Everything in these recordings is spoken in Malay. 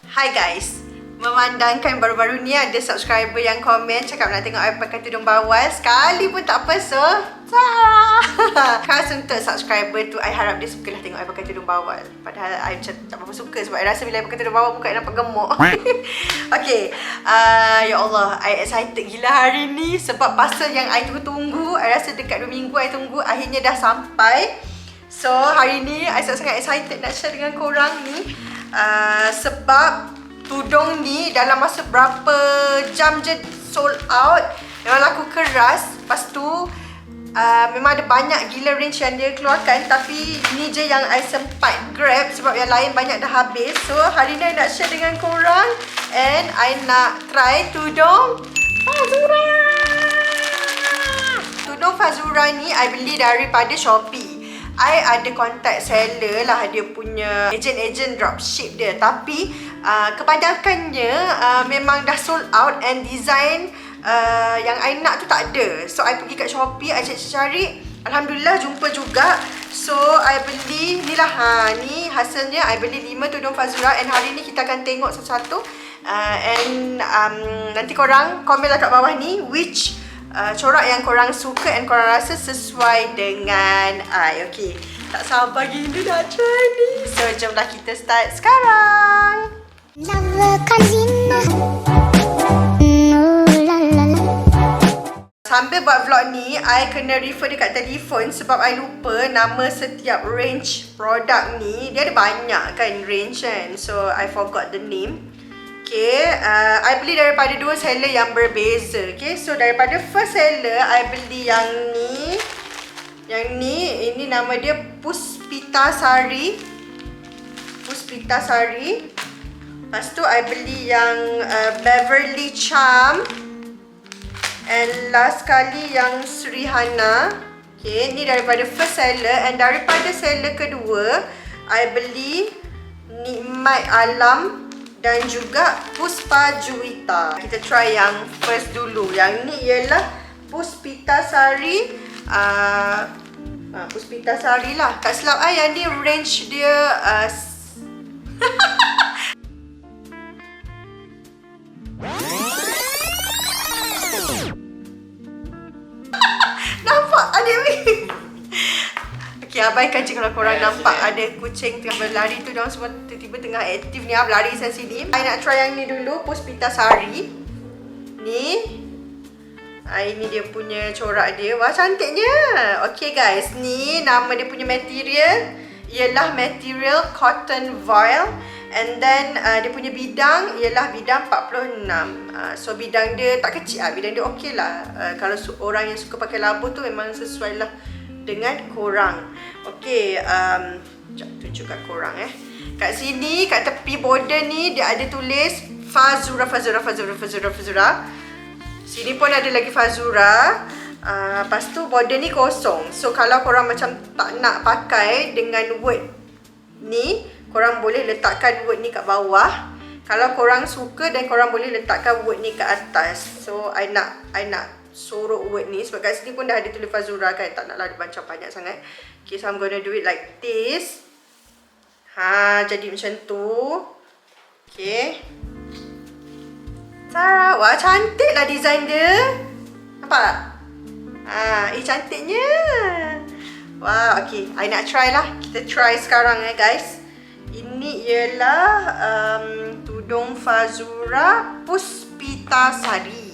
Hi guys, memandangkan baru-baru ni ada subscriber yang komen cakap nak tengok I pakai tudung bawal. Sekali pun tak apa, so khas untuk subscriber tu, I harap dia sukalah tengok I pakai tudung bawal. Padahal I macam tak berapa suka sebab I rasa bila I pakai tudung bawal muka I nampak gemuk. Okay, ya Allah, I excited gila hari ni sebab parcel yang I tunggu-tunggu, I rasa dekat 2 minggu I tunggu, akhirnya dah sampai. So hari ni I sangat excited nak share dengan korang ni, sebab tudung ni dalam masa berapa jam je sold out. Memang laku keras. Lepas tu memang ada banyak gila range yang dia keluarkan, tapi ni je yang I sempat grab sebab yang lain banyak dah habis. So hari ni I nak share dengan korang, and I nak try tudung Fazura. Tudung Fazura ni I beli daripada Shopee. I ada contact seller lah, dia punya agent dropship dia, tapi kebanyakannya memang dah sold out, and design yang I nak tu tak ada. So I pergi kat Shopee, I cari, alhamdulillah jumpa juga. So I beli ni lah, ni hasilnya. I beli 5 tudung Fazura, and hari ni kita akan tengok satu-satu, and nanti korang komen lah kat bawah ni which corak yang korang suka and korang rasa sesuai dengan I. Okay, tak sabar gila nak try ni. So jomlah kita start sekarang. Sambil buat vlog ni, I kena refer dekat telefon sebab I lupa nama setiap range produk ni. Dia ada banyak kan range kan, so I forgot the name. Okay, I beli daripada 2 seller yang berbeza. Okay, so daripada first seller, I beli yang ni. Yang ni, ini nama dia Puspita Sari. Puspita Sari. Lepas tu, I beli yang Beverly Charm. And last kali yang Srihana. Okay, ni daripada first seller. And daripada seller kedua, I beli Nikmat Alam dan juga Puspa Juwita. Kita try yang first dulu. Yang ni ialah Puspita Sari. Puspita Sari lah. Tak silap I, yang ni range dia nampak adik ni. Okay, abaikan je kalau korang nampak ada kucing tengah berlari tu. Diorang semua tiba-tiba tengah aktif ni, berlari sana sini. I nak try yang ni dulu, Puspita Sari. Ni ini dia punya corak dia. Wah, cantiknya. Okay guys, ni nama dia punya material ialah material cotton voile. And then dia punya bidang ialah bidang 46. So bidang dia tak kecil lah, bidang dia okey lah. Kalau orang yang suka pakai labuh tu memang sesuai lah dengan korang. Okay, sekejap tunjuk kat korang kat sini, kat tepi border ni dia ada tulis Fazura. Sini pun ada lagi Fazura. Lepas tu border ni kosong. So kalau korang macam tak nak pakai dengan word ni, korang boleh letakkan word ni kat bawah. Kalau korang suka, dan korang boleh letakkan word ni kat atas. So I nak sorok word ni sebab kat sini pun dah ada tulis Fazura kan, tak naklah macam banyak sangat. Okay, so I'm gonna do it like this. Jadi macam tu. Okay, Sarah, wah cantik lah design dia. Nampak tak? Cantiknya. Wah, okay, I nak try lah. Kita try sekarang guys. Ini ialah tudung Fazura Puspita Sari.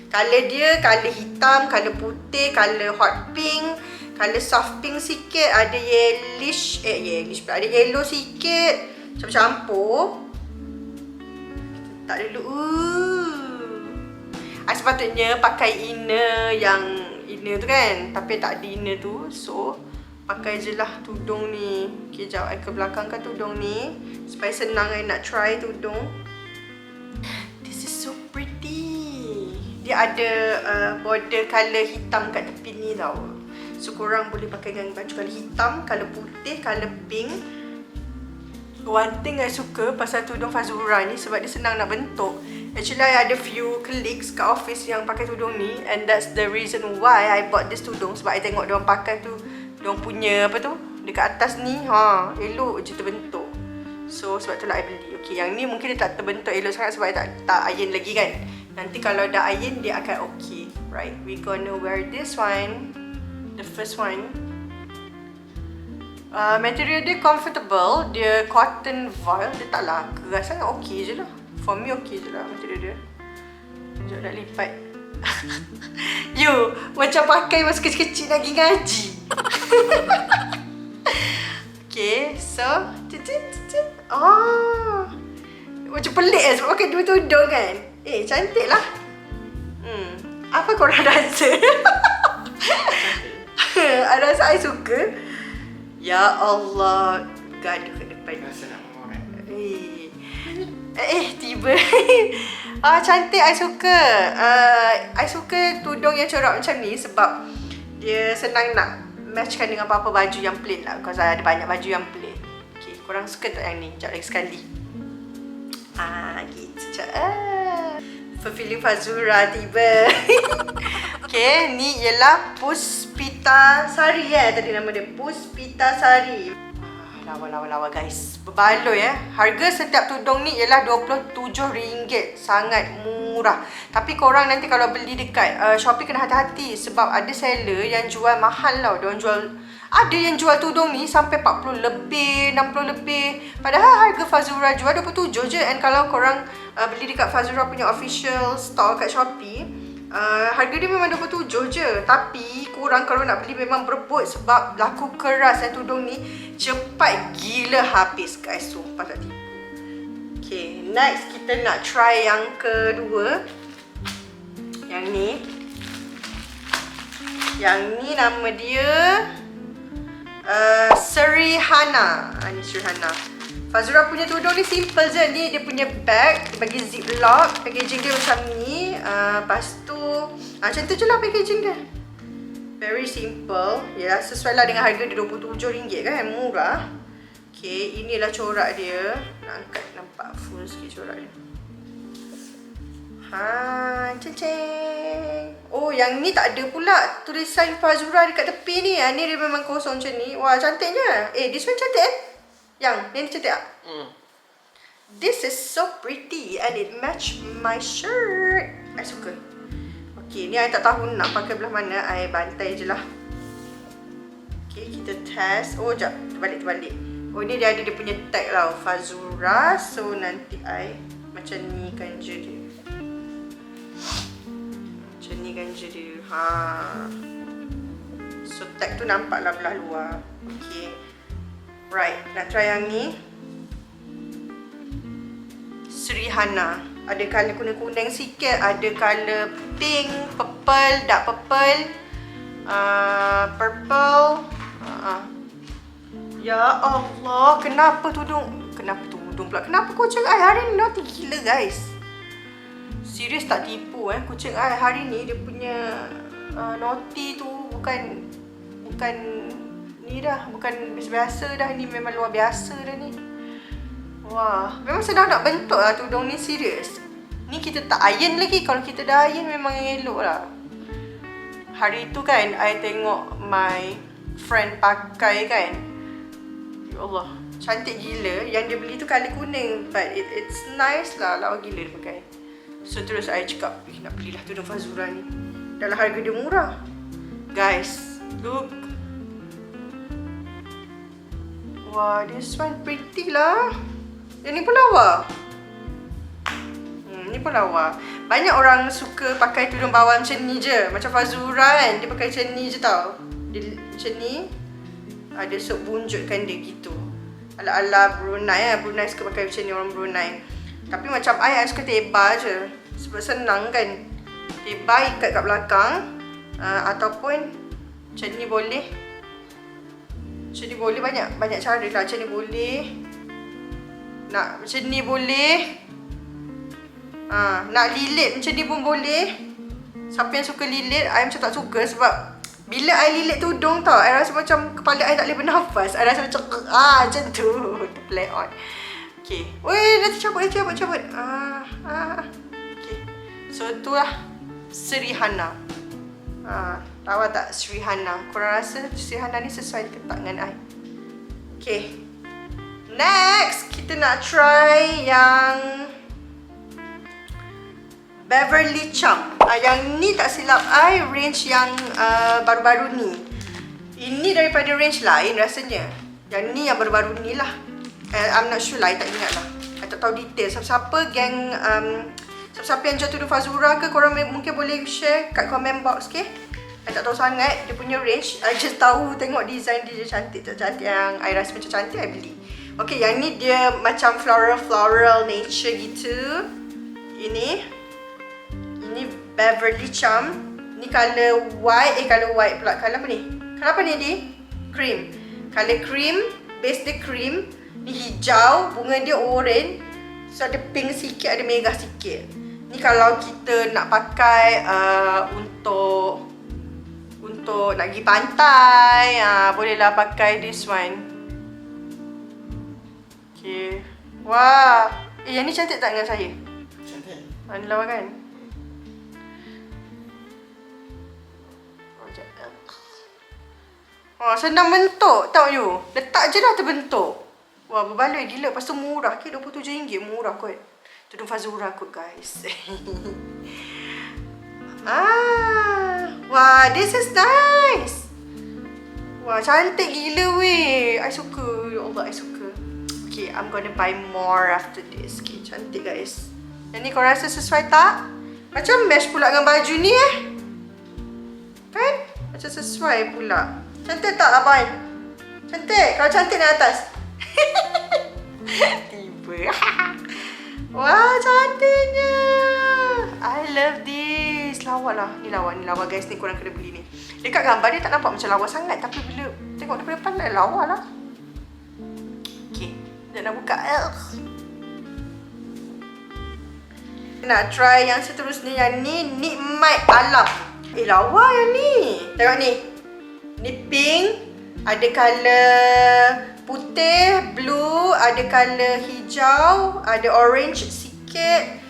Color dia, color hitam, color putih, color hot pink, color soft pink sikit, ada yellowish, ada yellow sikit, campur-campur. Tak dulu. Sepatutnya pakai inner tu kan, tapi tak ada inner tu. So pakai je lah tudung ni. Okay, jap I ke belakangkan tudung ni supaya senang I nak try tudung. This is so pretty. Dia ada border colour hitam kat tepi ni tau. So korang boleh pakai dengan baju colour hitam, colour putih, colour pink. One thing I suka pasal tudung Fazura ni sebab dia senang nak bentuk. Actually I ada few colleagues kat office yang pakai tudung ni, and that's the reason why I bought this tudung. Sebab I tengok diorang pakai tu, diorang punya apa tu, dekat atas ni, elok je terbentuk. So sebab tu lah I beli. Okay, yang ni mungkin dia tak terbentuk elok sangat sebab tak iron lagi kan. Nanti kalau dah iron, dia akan okay. Right, we gonna wear this one. The first one. Material dia comfortable. Dia cotton voile. Dia taklah keras sangat. Okay je lah. For me okay je lah material dia. Sekejap dah lipat. You, macam pakai masa kecil-kecil lagi ngaji. Okay, so macam pelik sebab pakai dua tudung kan. Cantik lah. Apa korang rasa? Ada rasa I suka. Ya Allah, gaduh kat depan. Rasa nak mengorak. Tiba. Cantik, I suka. I suka tudung yang corak macam ni sebab dia senang nak matchkan dengan apa-apa baju yang plain lah. Because ada banyak baju yang plain. Okay, korang suka tak yang ni? Sekejap lagi sekali. Gitu je. Fulfilling Fazura tiba. Okay, ni ialah Puspita Sari tadi nama dia. Puspita Sari. Lawa guys. Berbaloi Harga setiap tudung ni ialah RM27. Sangat murah. Tapi korang nanti kalau beli dekat Shopee kena hati-hati sebab ada seller yang jual mahal tau. Diorang jual, ada yang jual tudung ni sampai 40 lebih, 60 lebih. Padahal harga Fazura jual 27 je. And kalau korang beli dekat Fazura punya official store kat Shopee, harga dia memang 27 je. Tapi korang kalau nak beli memang berebut sebab laku keras tudung ni. Cepat gila habis guys. Sumpah tak tipu. Okay, next kita nak try yang kedua. Yang ni. Yang ni nama dia Srihana. Ni Srihana. Fazura punya tudung ni simple je. Ni dia punya bag. Dia bagi ziplock. Packaging dia macam ni. Lepas tu macam tu je lah packaging dia. Very simple. Ya, sesuai lah dengan harga dia RM27 kan. Murah. Okay, inilah corak dia. Nak angkat nampak full sikit corak dia. Ceng. Oh, yang ni tak ada pula tulisan Fazura dekat tepi ni. Ni dia memang kosong macam ni. Wah, cantiknya. This one cantik Yang ni cantik tak? This is so pretty and it match my shirt. I suka. Okay, ni I tak tahu nak pakai belah mana. I bantai je lah. Okay, kita test. Oh, sekejap. Terbalik. Oh, ni dia ada dia punya tag lah. Fazura. So, nanti I macam ni ganja dia. Macam ni ganja dia. So, tag tu nampak lah belah luar. Okay. Right, nak try yang ni. Srihana. Ada colour kuning-kuning sikit, ada colour pink, purple, dark purple, purple. Ya Allah, kenapa tudung pula? Kenapa kucing I hari ni naughty gila guys? Serius tak tipu kucing I hari ni dia punya naughty tu bukan ni dah, bukan biasa dah, ni memang luar biasa dah ni. Wah, memang sedang nak bentuk lah tudung ni, serius. Ni kita tak iron lagi. Kalau kita dah iron memang elok lah. Hari tu kan, I tengok my friend pakai kan. Ya Allah, cantik gila. Yang dia beli tu colour kuning. But it's nice lah, lawa gila dia pakai. So terus I cakap, nak belilah tudung Fazura ni. Dalam harga dia murah. Guys, look. Wah, this one pretty lah. Yang ni pun lawa. Ni pun lawa. Banyak orang suka pakai tudung bawah macam ni je. Macam Fazura kan, dia pakai macam ni je tau. Dia macam ni. Ada sok bunjutkan dia gitu. Ala-ala Brunei Brunei suka pakai macam ni, orang Brunei. Tapi macam I suka tebar je. Sebab senang kan. Tebar ikat kat belakang. Ataupun macam ni boleh. Macam ni boleh, banyak cara lah. Macam ni boleh. Nak macam ni boleh. Nak lilit macam ni pun boleh. Siapa yang suka lilit, I macam tak suka sebab bila I lilit tudung tau, I rasa macam kepala I tak boleh bernafas. I rasa macam macam tu. Play on. Okay. Weh, dah tercabut. Okay. So tu lah Srihana. Lawa tak Srihana? Korang rasa Srihana ni sesuai ke tak dengan I? Okay. Next, kita nak try yang Beverly Charm. Yang ni tak silap I range yang baru-baru ni. Ini daripada range lain rasanya. Yang ni yang baru-baru ni lah. I'm not sure lah, I tak ingat lah. I tak tahu detail. Siapa-siapa geng siapa-siapa yang jual tudung Fazura ke, korang mungkin boleh share kat comment box, okay? I tak tahu sangat dia punya range. I just tahu tengok design dia cantik tak cantik. Yang I rasa macam cantik, I beli. Okay, yang ni dia macam floral nature gitu. Ini Beverly Charm. Ni color white. Color white pula. Color apa ni? Color apa ni, Di? Cream. Color cream. Base dia cream. Ni hijau. Bunga dia orange. So ada pink sikit, ada merah sikit. Ni kalau kita nak pakai untuk nak pergi pantai, bolehlah pakai this one. Okay. Wah. Yang ni cantik tak dengan saya? Cantik. Mana lawa kan? Wah, senang bentuk. Tahu you? Letak je dah terbentuk. Wah, berbaloi gila. Lepas tu murah. RM27 murah kot. Tudung Fazura kot, guys. Wah, this is nice. Wah, cantik gila weh. I suka. Ya Allah, I suka. Okay, I'm gonna buy more after this. Okay, cantik guys. Yang ni kau rasa sesuai tak? Macam match pula dengan baju ni Kan? Macam sesuai pula. Cantik tak Abang? Cantik? Kalau cantik ni atas. Tiba. Wah, cantiknya. I love this. Lawa lah. Ni lawa guys. Ni korang kena beli ni. Dekat gambar dia tak nampak macam lawa sangat. Tapi bila tengok daripada depan dah lawa lah. Okay. Dah nak buka. Nak try yang seterusnya. Yang ni Nikmat Alam. Lawa yang ni. Tengok ni. Ni pink. Ada colour putih, blue, ada colour hijau, ada orange sikit.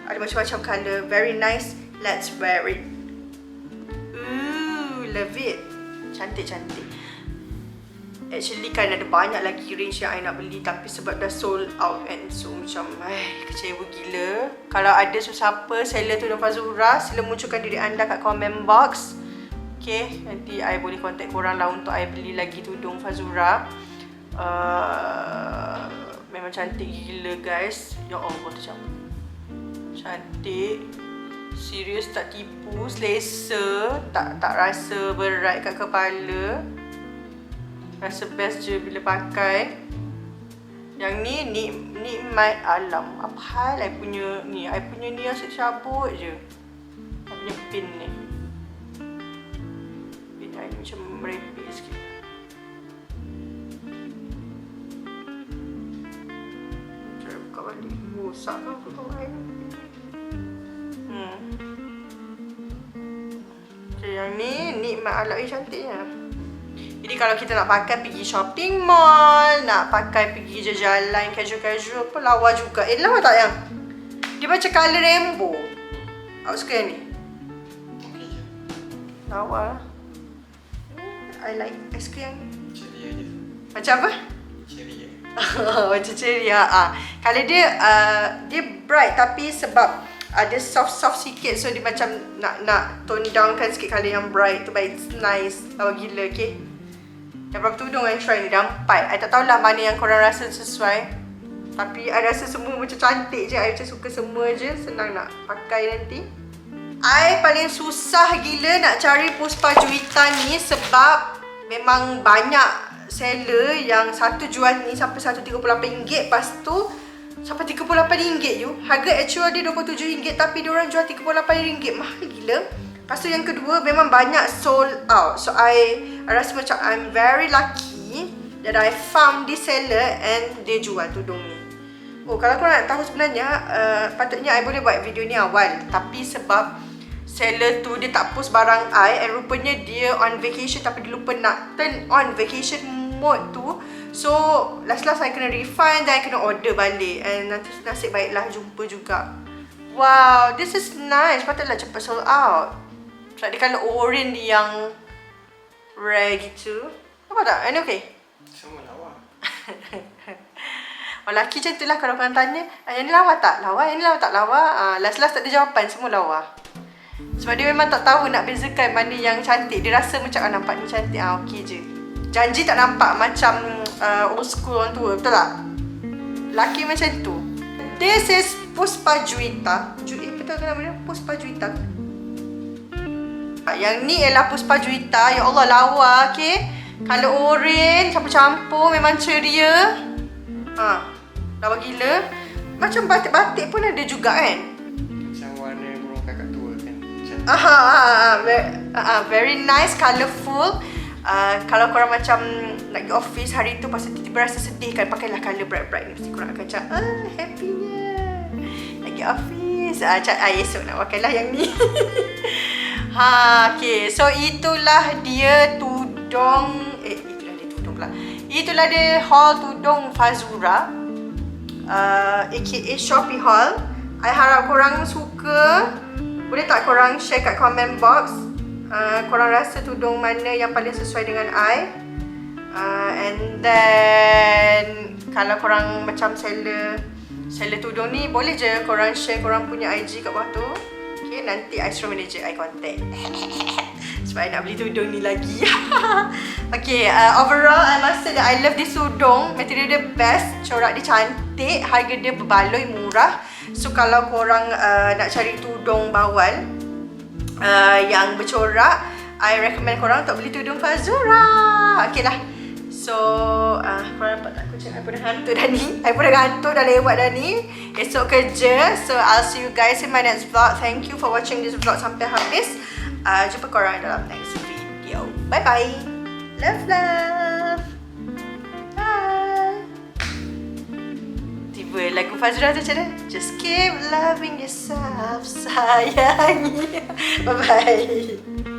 Ada macam-macam colour. Very nice. Let's wear it. Ooh, love it. Cantik-cantik. Actually kan ada banyak lagi range yang I nak beli, tapi sebab dah sold out kan, so macam kecewa gila. Kalau ada sesiapa seller tudung Fazura, sila munculkan diri anda kat comment box. Okay, nanti I boleh contact korang lah untuk I beli lagi tudung Fazura. Memang cantik gila guys. Ya Allah, macam cantik. Serius, tak tipu. Selesa. Tak rasa berat kat kepala. Rasa best je bila pakai. Yang ni Nikmat Alam. Apa hal I punya ni? I punya ni asyik cabut je. I punya pin ni. Pin I ni macam merepek sikit. Cuba buka balik. Rosak kan tudung I ni. Okay, yang ni Nikmat Alam. Cantiknya. Jadi kalau kita nak pakai pergi shopping mall, nak pakai pergi jalan casual-casual apa, lawa juga. Lawa tak yang? Dia macam colour rainbow. Awak suka yang ni? Okey je. Lawa. I like. I suka yang ni. Ceria je. Macam apa? Ceria. Macam ceria. Colour dia bright, tapi sebab ada soft sikit, so dia macam nak tone down kan sikit colour yang bright tu, but it's nice. Lawa gila, okay? Yang berapa tudung I try ni? Dah 4. I tak tahulah mana yang korang rasa sesuai. Tapi I rasa semua macam cantik je. I macam suka semua je. Senang nak pakai nanti. I paling susah gila nak cari puspa juitan ni sebab memang banyak seller yang satu jual ni sampai RM138. Lepas tu sampai RM38 you. Harga actual dia RM27, tapi diorang jual RM38. Mahal gila. Lepas tu yang kedua, memang banyak sold out. So I rasa macam I'm very lucky that I found this seller and dia jual tudung ni. Oh, kalau korang nak tahu sebenarnya, patutnya I boleh buat video ni awal. Tapi sebab seller tu dia tak post barang I, and rupanya dia on vacation, tapi dia lupa nak turn on vacation mode tu. So last I kena refund dan I kena order balik. And nanti nasib baiklah jumpa juga. Wow, this is nice. Patutlah cepat sold out. Sebab dia colour orange yang rare gitu. Apa tak? Ini okay? Semua lawa. Orang lelaki macam tu lah. Kalau korang tanya, yang ni lawa tak? Lawa. Yang ni lawa tak? Lawa. Last-last tak ada jawapan. Semua lawa. Sebab dia memang tak tahu nak bezakan mana yang cantik. Dia rasa macam nampak ni cantik. Okey je. Janji tak nampak macam old school orang tua. Betul tak? Lelaki macam tu. This is Puspa Juwita. Betul ke nama dia? Puspa Juwita. Yang ni ialah Puspa Juwita. Ya Allah, lawa. Okay. Color orange. Campur-campur. Memang ceria. Lawa gila. Macam batik-batik pun ada juga kan? Macam warna burung kakak tua kan. Macam Very nice, colourful. Kalau korang macam nak pergi office hari tu, lepas tu tiba-tiba rasa sedih kan, pakailah colour bright-bright ni. Mesti korang akan macam happynya nak pergi office. Esok nak pakailah yang ni. Okay. So itulah dia tudung. Itulah dia tudung pula. Itulah dia haul tudung Fazura, aka Shopee haul. I harap korang suka. Boleh tak korang share kat comment box, korang rasa tudung mana yang paling sesuai dengan I. And then kalau korang macam seller tudung ni, boleh je korang share korang punya IG kat bawah tu. Okay, nanti I suruh manager I contact. Sebab I nak beli tudung ni lagi. Okay, overall I must say that I love this tudung. Material dia best, corak dia cantik, harga dia berbaloi murah. So kalau korang nak cari tudung bawal yang bercorak, I recommend korang untuk beli tudung Fazura. Okay lah. So korang nampak tak kucing I pun dah ngantuk dah ni. I pun dah ngantuk, dah lewat dah ni. Esok kerja. So I'll see you guys in my next vlog. Thank you for watching this vlog sampai habis. Jumpa korang dalam next video. Bye bye. Love love. Bye. Tiba lagu Fazura tu macam mana? Just keep loving yourself, sayangi. Bye bye.